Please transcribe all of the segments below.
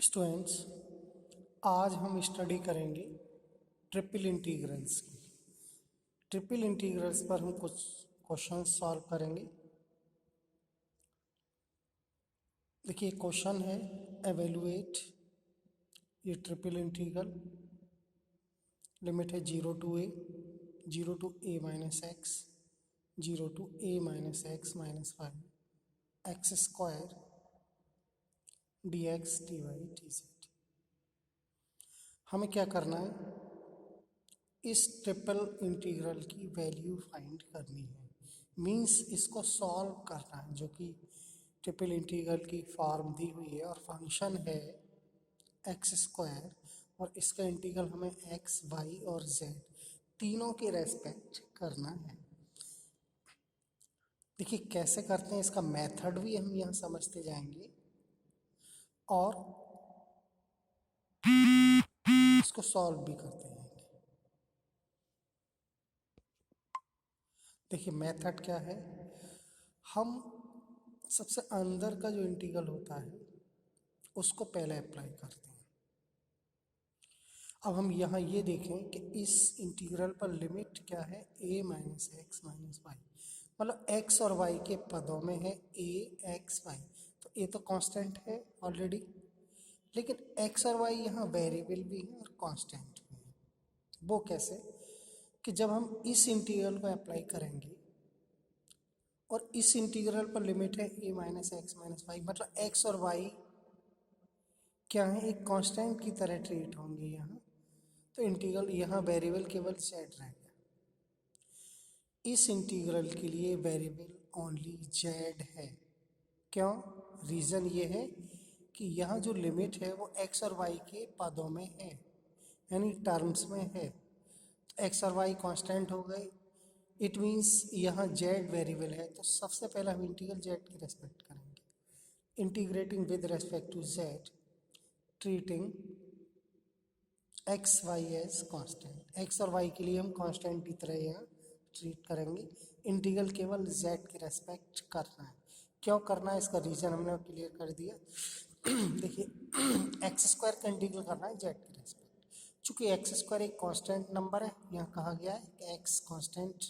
Students, आज हम study करेंगे ट्रिपल इंटीग्रल्स की। ट्रिपल इंटीग्रल्स पर हम कुछ क्वेश्चन सॉल्व करेंगे। देखिए क्वेश्चन है, एवेलुएट ये ट्रिपल इंटीग्रल। लिमिट है 0 minus x, 0 to a - x - 5 x square dx dy dz। हमें क्या करना है, इस ट्रिपल इंटीग्रल की वैल्यू फाइंड करनी है। मींस इसको सॉल्व करना है, जो कि ट्रिपल इंटीग्रल की फॉर्म दी हुई है और फंक्शन है एक्स स्क्वायर, और इसका इंटीग्रल हमें एक्स वाई और जेड तीनों के रेस्पेक्ट करना है। देखिए कैसे करते हैं, इसका मेथड भी हम यहाँ समझते जाएंगे और इसको सॉल्व भी करते जाएंगे। देखिए मेथड क्या है, हम सबसे अंदर का जो इंटीग्रल होता है उसको पहले अप्लाई करते हैं। अब हम यहाँ ये देखें कि इस इंटीग्रल पर लिमिट क्या है, a - x - y, मतलब x और y के पदों में है a x y। तो a तो कांस्टेंट है ऑलरेडी, लेकिन x और y यहाँ वेरिएबल भी है और कांस्टेंट भी है। वो कैसे कि जब हम इस इंटीग्रल को अप्लाई करेंगे और इस इंटीग्रल पर लिमिट है a - x - y, मतलब x और y क्या है, एक कांस्टेंट की तरह ट्रीट होंगे यहाँ। तो इंटीग्रल यहाँ वेरिएबल केवल z रहेगा। इस इंटीग्रल के लिए वेरिएबल ओनली z है। क्यों? रीज़न ये है कि यहाँ जो लिमिट है वो x और y के पदों में है, यानी टर्म्स में है। x और y कांस्टेंट हो गए, इट मीन्स यहाँ z वेरिएबल है। तो सबसे पहले हम इंटीग्रल z की रेस्पेक्ट करेंगे, integrating with respect to z, treating x y as constant. X और वाई के लिए हम कांस्टेंट की तरह यहाँ ट्रीट करेंगे। इंटीग्रल केवल z के रेस्पेक्ट करना है। क्यों करना है, इसका रीज़न हमने क्लियर कर दिया। देखिए एक्स स्क्वायर का इंटीग्रल करना है z के रेस्पेक्ट। चूँकि एक्स स्क्वायर एक कांस्टेंट नंबर है, यहाँ कहा गया है कि एक्स कांस्टेंट,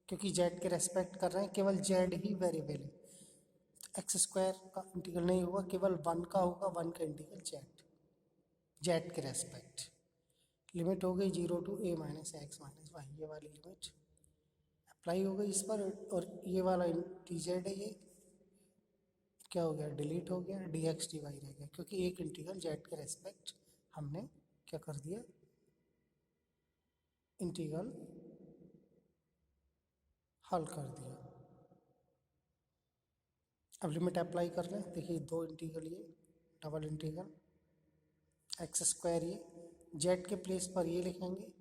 क्योंकि z के रेस्पेक्ट कर रहे हैं, केवल z ही वेरिएबल है। एक्स स्क्वायर का इंटीग्रल नहीं होगा, केवल 1 का होगा, 1 का इंटीग्रल z के रेस्पेक्ट। लिमिट हो गई 0 to a - x - y, ये वाली लिमिट अप्लाई हो गई इस पर, और ये वाला dz है, ये क्या हो गया, डिलीट हो गया, dx dy रह गया, क्योंकि एक इंटीग्रल z के रेस्पेक्ट हमने क्या कर दिया, इंटीग्रल हल कर दिया। अब लिमिट अप्लाई कर लें। देखिए दो इंटीग्रल, ये डबल इंटीग्रल एक्स स्क्वायर, ये z के प्लेस पर ये लिखेंगे,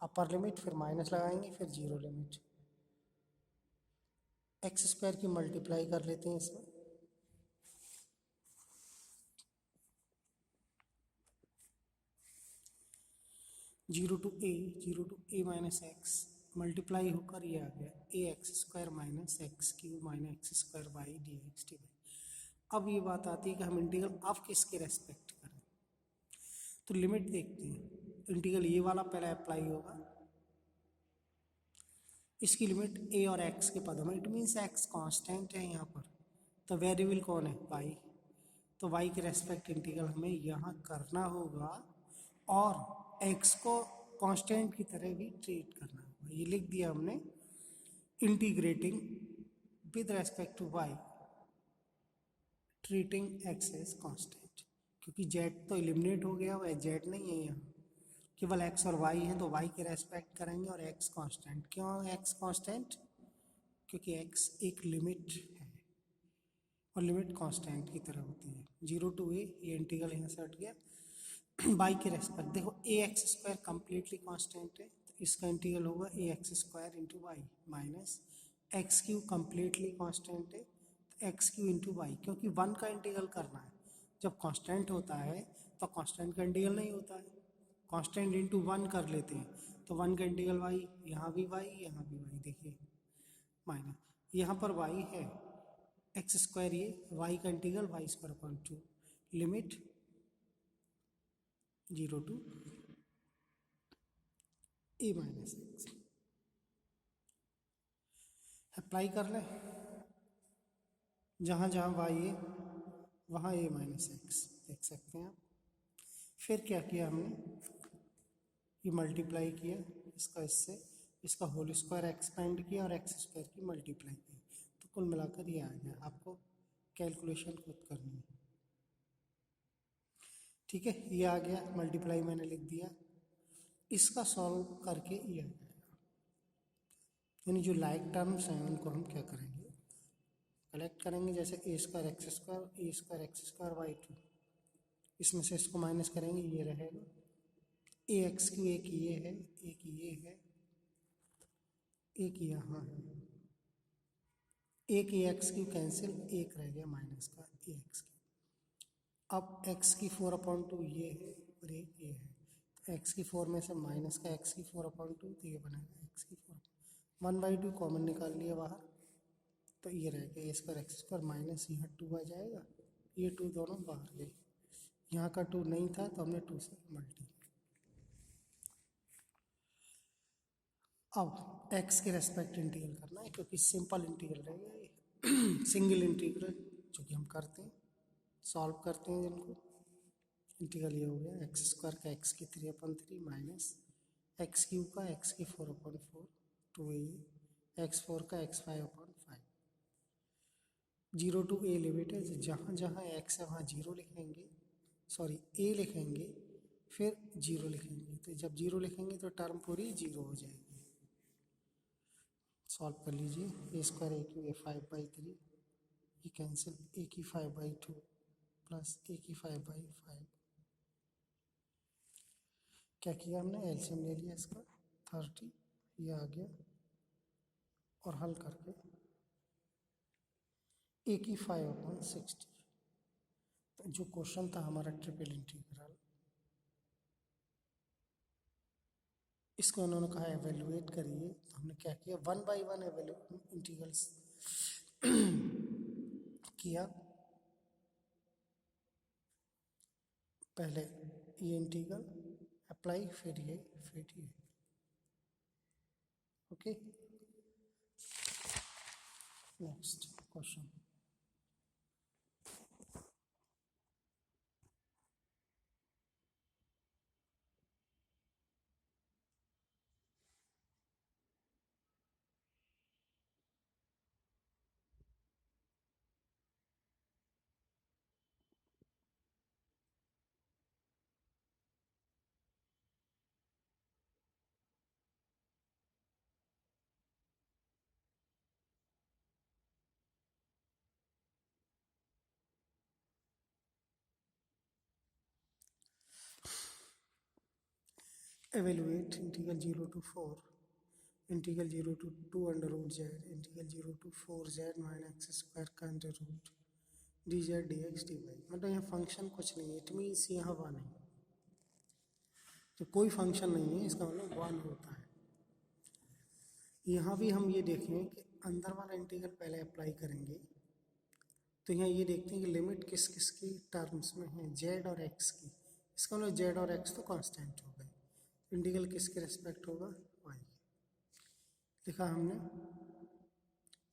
अपर लिमिट, फिर माइनस लगाएंगे, फिर जीरो लिमिट। एक्स स्क्वायर की मल्टीप्लाई कर लेते हैं इसमें, zero to a minus x multiply होकर ये आ गया a x square minus x cube minus x square y d x d y. अब ये बात आती है कि हम इंटीग्रल अब किसके रेस्पेक्ट करें। तो लिमिट देखते हैं, इंटीग्रल ये वाला पहले अप्लाई होगा, इसकी लिमिट ए और एक्स के पदों में, इट मीन्स एक्स कांस्टेंट है यहाँ पर, तो वेरिएबल कौन है, वाई। तो वाई के रेस्पेक्ट इंटीग्रल हमें यहाँ करना होगा और एक्स को कांस्टेंट की तरह भी ट्रीट करना होगा। ये लिख दिया हमने, integrating with respect to y, treating x as constant, क्योंकि जेड तो एलिमिनेट हो गया, वह जेड नहीं है यहाँ, केवल एक्स और वाई हैं, तो वाई के रेस्पेक्ट करेंगे और एक्स कांस्टेंट। क्यों एक्स कांस्टेंट, क्योंकि एक्स एक लिमिट है और लिमिट कांस्टेंट की तरह होती है। 0 to a, ये इंटीग्रल यहाँ से हट गया। वाई के रेस्पेक्ट देखो, a x square completely constant है, तो इसका इंटीग्रल होगा a x square into y minus x cube completely constant है, तो एक्स क्यू इंटू वाई, क्योंकि 1 का इंटीग्रल करना है। जब कांस्टेंट होता है तो कांस्टेंट का इंटीग्रल नहीं होता है, कांस्टेंट इंटू 1 कर लेते हैं, तो 1 का इंटीग्रल वाई, यहाँ भी वाई, यहाँ भी वाई, देखिए माइनस, यहाँ पर वाई है एक्स स्क्वायर, ये वाई का integral y square upon 2, limit 0 to a minus x. Apply कर लें, जहाँ जहाँ वाई है वहाँ a माइनस एक्स देख सकते हैं आप। फिर क्या किया हमने, ये मल्टीप्लाई किया इसका इससे, इसका होल स्क्वायर एक्सपेंड किया और एक्स स्क्वायर की मल्टीप्लाई की, तो कुल मिलाकर ये आ गया। आपको कैलकुलेशन खुद करनी है, ठीक है। ये आ गया, मल्टीप्लाई मैंने लिख दिया, इसका सॉल्व करके ये आ जाएगा। यानी जो लाइक टर्म्स हैं उनको हम क्या करेंगे, कलेक्ट करेंगे। जैसे a square x square y two, इसमें से इसको माइनस करेंगे, ये रहेगा ए एक्स क्यू, एक ये है, एक ये है, एक यहाँ है, एक ए एक्स क्यू कैंसिल, एक रह गया माइनस का ए एक्स क्यू। अब एक्स की 4/2 ये है और एक ये है, तो एक्स की 4 में से माइनस का एक्स की 4/2, तो ये बनेगा एक्स की 4। 1/2 कॉमन निकाल लिया बाहर, तो ये रह गया ए स्क्वायर एक्स स्क्वायर माइनस यहाँ 2 आ जाएगा, ये 2 दोनों बाहर गए, यहाँ का 2 नहीं था तो हमने 2 से मल्टी। अब एक्स के रेस्पेक्ट इंटीग्रल करना है, क्योंकि सिंपल इंटीग्रल रहेगा ये सिंगल इंटीग्रल जो कि हम करते हैं, सॉल्व करते हैं जिनको। इंटीग्रल ये हो गया एक्स स्क्वायर का एक्स की 3/3 माइनस एक्स क्यूब का एक्स की 4/4, 2 ए एक्स 4 का एक्स 5/5। 0 to a लिमिट है, जहाँ जहाँ एक्स है वहाँ 0 लिखेंगे, सॉरी ए लिखेंगे, फिर 0 लिखेंगे, तो जब 0 लिखेंगे तो टर्म पूरी 0 हो जाएगी। सॉल्व कर लीजिए, ए स्क्वायर ए क्यू, ए 5/3, ये कैंसिल, ए की 5/2 प्लस ए की 5/5। क्या किया हमने, एलसीएम ले लिया इसका 30, ये आ गया, और हल करके ए की 5/60। तो जो क्वेश्चन था हमारा ट्रिपल इंटीग्रल, इसको उन्होंने कहा एवेल्युएट करिए, तो हमने क्या किया, 1/1 इंटीग्रल्स किया। पहले ये इंटीग्रल अप्लाई, फिर ये, फिर ये, okay. Next question, evaluate integral 0 to 4 integral 0 to 2 under root z integral 0 to 4 z minus x square का under root dz dx dy। मतलब यहाँ फंक्शन कुछ नहीं है, इट मीन्स यहाँ वन है, तो कोई फंक्शन नहीं है, इसका मतलब वन होता है। यहाँ भी हम ये देखें कि अंदर वाला इंटीग्रल पहले अप्लाई करेंगे, तो यहाँ ये देखते हैं कि लिमिट किस किस की टर्म्स में है, जेड और एक्स की। इसका मतलब जेड और एक्स तो कांस्टेंट हो गए, इंटीग्रल किसके रेस्पेक्ट होगा, वाई। लिखा हमने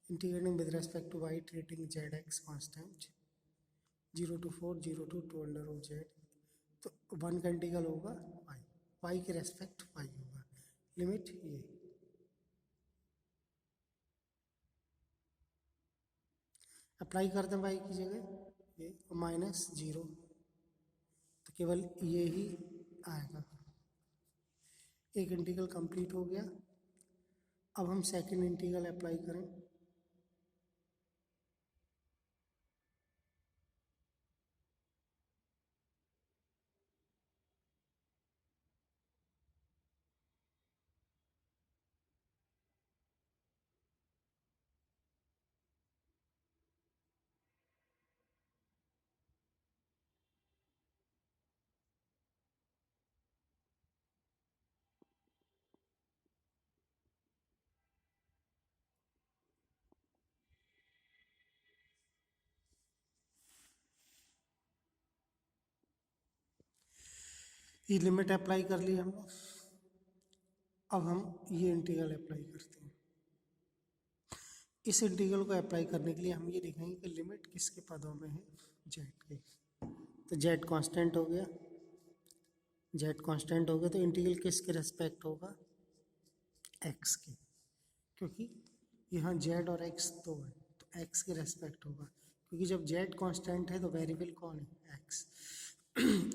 integrating with respect to y treating z x constant, 0 to 4 0 to 2 under root z, तो वन का इंटीग्रल होगा वाई, वाई के रेस्पेक्ट वाई होगा, लिमिट ये। अप्लाई कर दें वाई की जगह ये माइनस 0, तो केवल ये ही आएगा। एक इंटीग्रल कंप्लीट हो गया, अब हम सेकंड इंटीग्रल अप्लाई करें। ये लिमिट अप्लाई कर ली हमने। अब हम ये इंटीग्रल अप्लाई करते हैं। इस इंटीग्रल को अप्लाई करने के लिए हम ये देखेंगे कि लिमिट किसके पदों में है, जेड के। तो जेड कांस्टेंट हो गया, जेड कांस्टेंट हो गया, तो इंटीग्रल किसके रेस्पेक्ट होगा, एक्स के, क्योंकि यहाँ जेड और एक्स दो है तो एक्स के रेस्पेक्ट होगा, क्योंकि जब जेड कांस्टेंट है तो वेरिएबल कौन है, एक्स।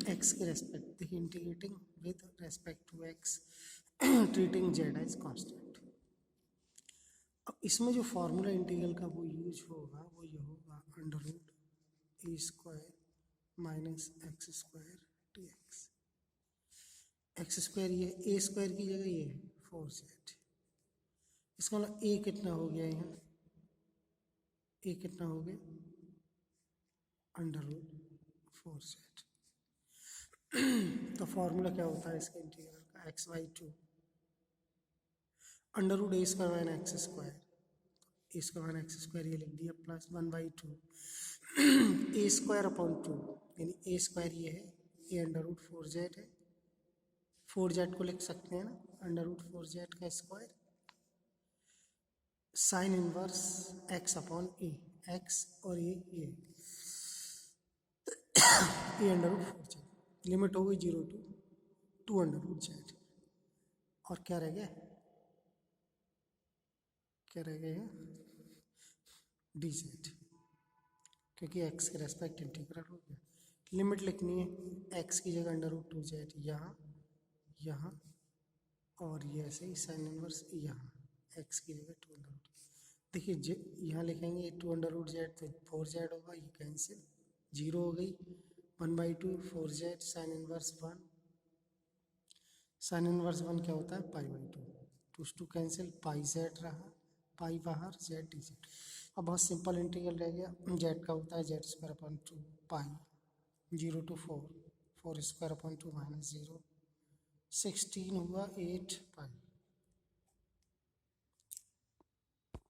एक्स के रेस्पेक्ट, देखिए integrating with respect to x, treating z as constant. अब इसमें जो फॉर्मूला इंटीग्रल का वो यूज होगा वो ये होगा under root a square minus x square d x. X square ये ए स्क्वायर की जगह ये है 4z। इसका मतलब ए कितना हो गया यहाँ, ए कितना हो गया अंडर रूट 4z। तो फॉर्मूला क्या होता है इसके इंटीग्रल का, x by two under root a square minus x square, a square minus x square ये लिख दिया, प्लस 1/2 ए स्क्वायर अपॉन 2, यानी ए स्क्वायर ये है, ए अंडर रूट 4z है, 4z को लिख सकते हैं ना, अंडर रूट 4z का square, sine inverse x upon a, x और ये अंडर रूट 4z, लिमिट हो गई 0 to 2 अंडर रूट z। और क्या रह गया, क्या रह गया डी जेड, क्योंकि एक्स के रेस्पेक्ट इंटीग्रल हो गया। लिमिट लिखनी है, एक्स की जगह अंडर रूट 2z यहाँ, यहाँ और ये ऐसे ही साइन इनवर्स यहाँ, एक्स की जगह 2 अंडर रूट। देखिए यहाँ लिखेंगे 2 अंडर रूट z तो 4z होगा, ये कैंसिल, 0 हो गई, 1/2 4z sine inverse 1, sine inverse 1 क्या होता है π/2, 2 कैंसिल, पाई जेड रहा, पाई बाहर, जेड डी जेड। अब बहुत सिंपल इंटीग्रल रह गया, जेड का होता है Z square upon 2 pi 0 to 4, 4 square upon 2 minus 0, 16 हुआ 8 पाई।